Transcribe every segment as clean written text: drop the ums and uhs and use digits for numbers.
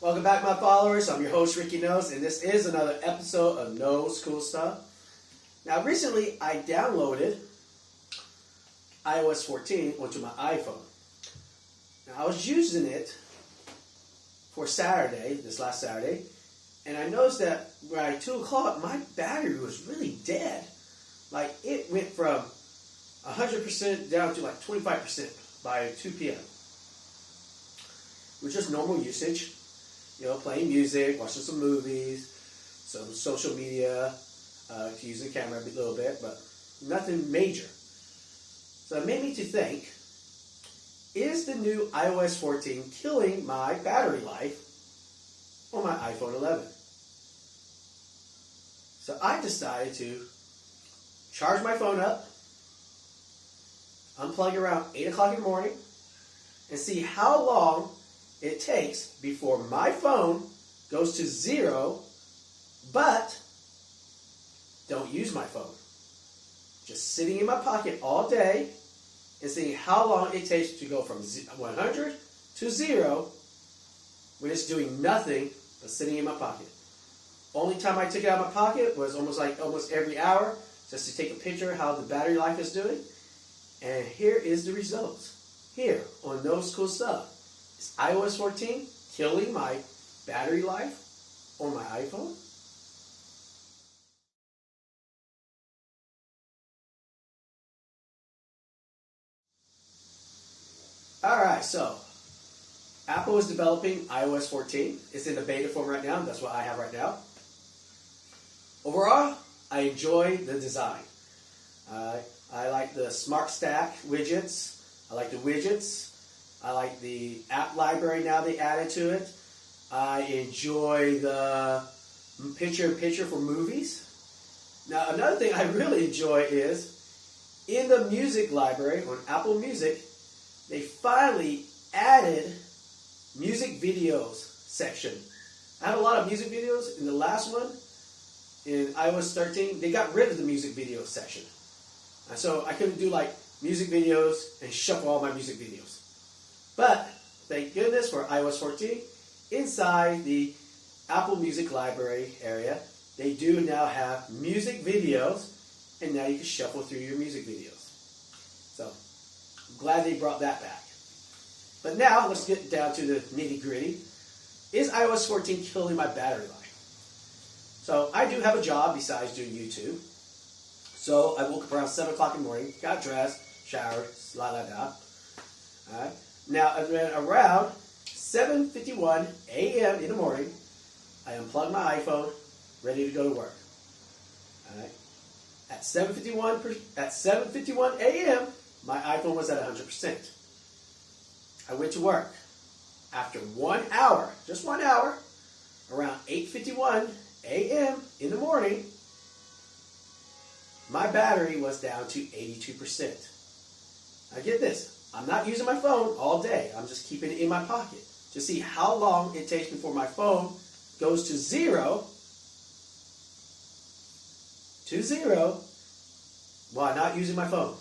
Welcome back, my followers. I'm your host, Ricky Knoles, and this is another episode of Knoles Cool Stuff. Now, recently, I downloaded iOS 14 onto my iPhone. Now, I was using it for Saturday, this last Saturday, and I noticed that by 2 o'clock, my battery was really dead. Like, it went from 100% down to like 25% by 2 p.m. Which is normal usage. You know, playing music, watching some movies, some social media, using the camera a little bit, but nothing major. So it made me to think, is the new iOS 14 killing my battery life on my iPhone 11? So I decided to charge my phone up, unplug around 8 o'clock in the morning, and see how long it takes before my phone goes to 0, but don't use my phone. Just sitting in my pocket all day and seeing how long it takes to go from 100 to 0 when it's doing nothing but sitting in my pocket. Only time I took it out of my pocket was almost every hour just to take a picture of how the battery life is doing. And here is the results. Here on Knoles Cool Stuff. Is iOS 14 killing my battery life on my iPhone? Alright, so Apple is developing iOS 14. It's in the beta form right now. That's what I have right now. Overall, I enjoy the design. I like the Smart Stack widgets. I like the widgets. I like the app library now they added to it. I enjoy the picture-in-picture for movies. Now, another thing I really enjoy is in the music library on Apple Music, they finally added music videos section. I have a lot of music videos. In the last one, in iOS 13, they got rid of the music video section. And so I couldn't do like music videos and shuffle all my music videos. But thank goodness for iOS 14, inside the Apple Music Library area, they do now have music videos, and now you can shuffle through your music videos. So I'm glad they brought that back. But now let's get down to the nitty-gritty. Is iOS 14 killing my battery life? So I do have a job besides doing YouTube. So I woke up around 7 o'clock in the morning, got dressed, showered, All right. Now, around 7:51 a.m. in the morning, I unplugged my iPhone, ready to go to work. All right. At 7:51 a.m., my iPhone was at 100%. I went to work. After 1 hour, just 1 hour, around 8:51 a.m. in the morning, my battery was down to 82%. Now get this. I'm not using my phone all day. I'm just keeping it in my pocket to see how long it takes before my phone goes to 0 while not using my phone.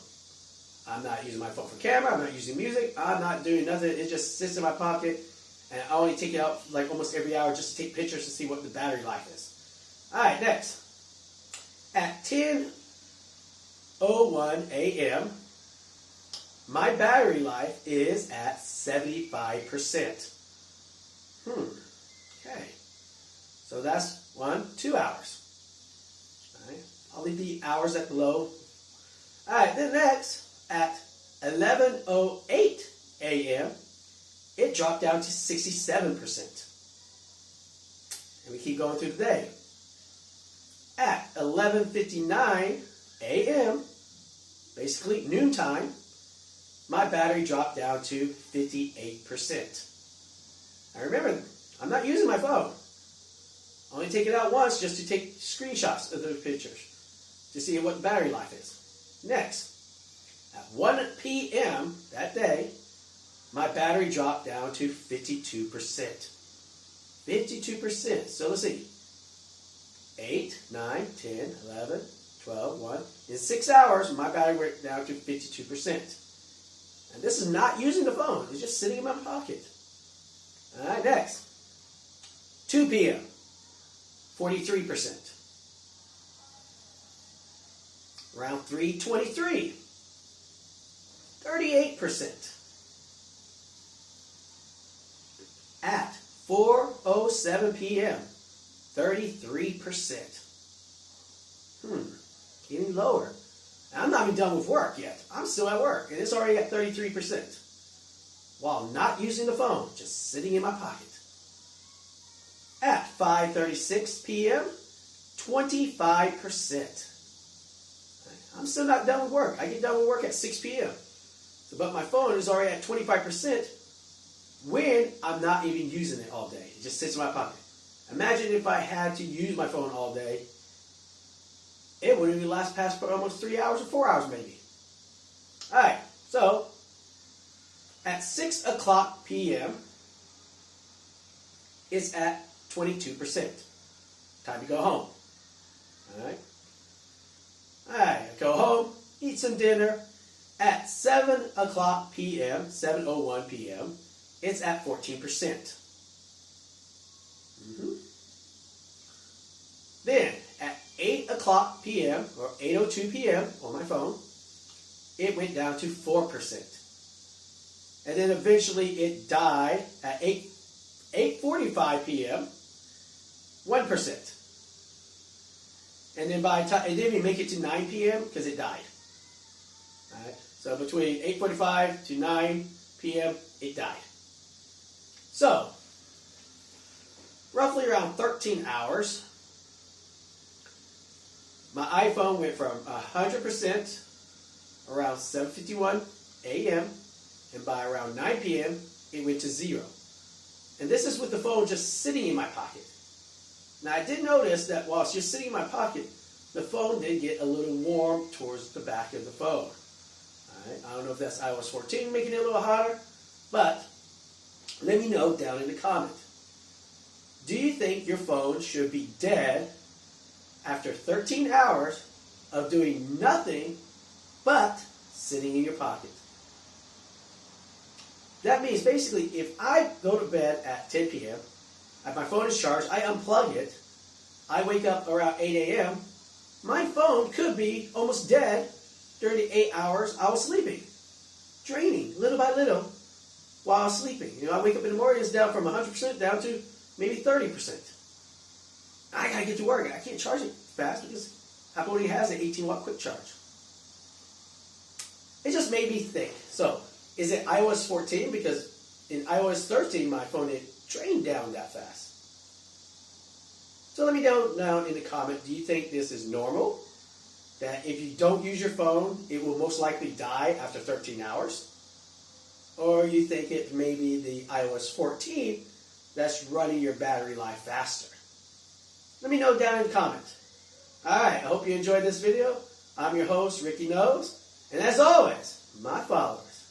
I'm not using my phone for camera. I'm not using music. I'm not doing nothing. It just sits in my pocket, and I only take it out like almost every hour just to take pictures to see what the battery life is. All right, next. At 10:01 a.m., my battery life is at 75%. Okay. So that's 2 hours. All right. I'll leave the hours at below. All right. Then next, at 11:08 a.m., it dropped down to 67%. And we keep going through the day. At 11:59 a.m., basically noontime, my battery dropped down to 58%. Now remember, I'm not using my phone. I only take it out once just to take screenshots of those pictures to see what the battery life is. Next, at 1 p.m. that day, my battery dropped down to 52%. 52%. So let's see. 8, 9, 10, 11, 12, 1. In 6 hours, my battery went down to 52%. And this is not using the phone. It's just sitting in my pocket. All right, next. 2 p.m., 43%. Around 3:23, 38%. At 4:07 p.m., 33%. Getting lower. I'm not even done with work yet. I'm still at work, and it's already at 33%. While not using the phone, just sitting in my pocket. At 5:36 p.m., 25%. I'm still not done with work. I get done with work at 6 p.m. But my phone is already at 25% when I'm not even using it all day. It just sits in my pocket. Imagine if I had to use my phone all day. It wouldn't even last past almost 3 hours or 4 hours maybe. Alright, so at 6 o'clock p.m., it's at 22%. Time to go home. Alright, I go home, eat some dinner. At 7 o'clock p.m., 7:01 p.m., it's at 14%. Then, at 8 o'clock p.m., or 8:02 p.m. on my phone, it went down to 4%. And then eventually it died at 8:45 p.m., 1%. And then by the time, it didn't even make it to 9 p.m. because it died. All right? So between 8:45 to 9 p.m., it died. So, roughly around 13 hours, my iPhone went from 100% around 7:51 a.m. and by around 9 p.m., it went to 0. And this is with the phone just sitting in my pocket. Now, I did notice that while it's just sitting in my pocket, the phone did get a little warm towards the back of the phone. All right? I don't know if that's iOS 14 making it a little hotter, but let me know down in the comment. Do you think your phone should be dead after 13 hours of doing nothing but sitting in your pocket? That means basically if I go to bed at 10 p.m., my phone is charged, I unplug it, I wake up around 8 a.m., my phone could be almost dead during the 8 hours I was sleeping. Draining little by little while I was sleeping. You know, I wake up in the morning, it's down from 100% down to maybe 30%. I gotta get to work. I can't charge it fast because Apple only has an 18-watt quick charge. It just made me think. So, is it iOS 14? Because in iOS 13, my phone didn't drain down that fast. So let me know down in the comment, do you think this is normal? That if you don't use your phone, it will most likely die after 13 hours? Or you think it may be the iOS 14 that's running your battery life faster? Let me know down in the comments. Alright, I hope you enjoyed this video. I'm your host, Ricky Knoles. And as always, my followers,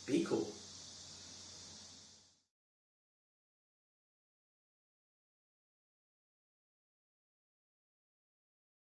be cool.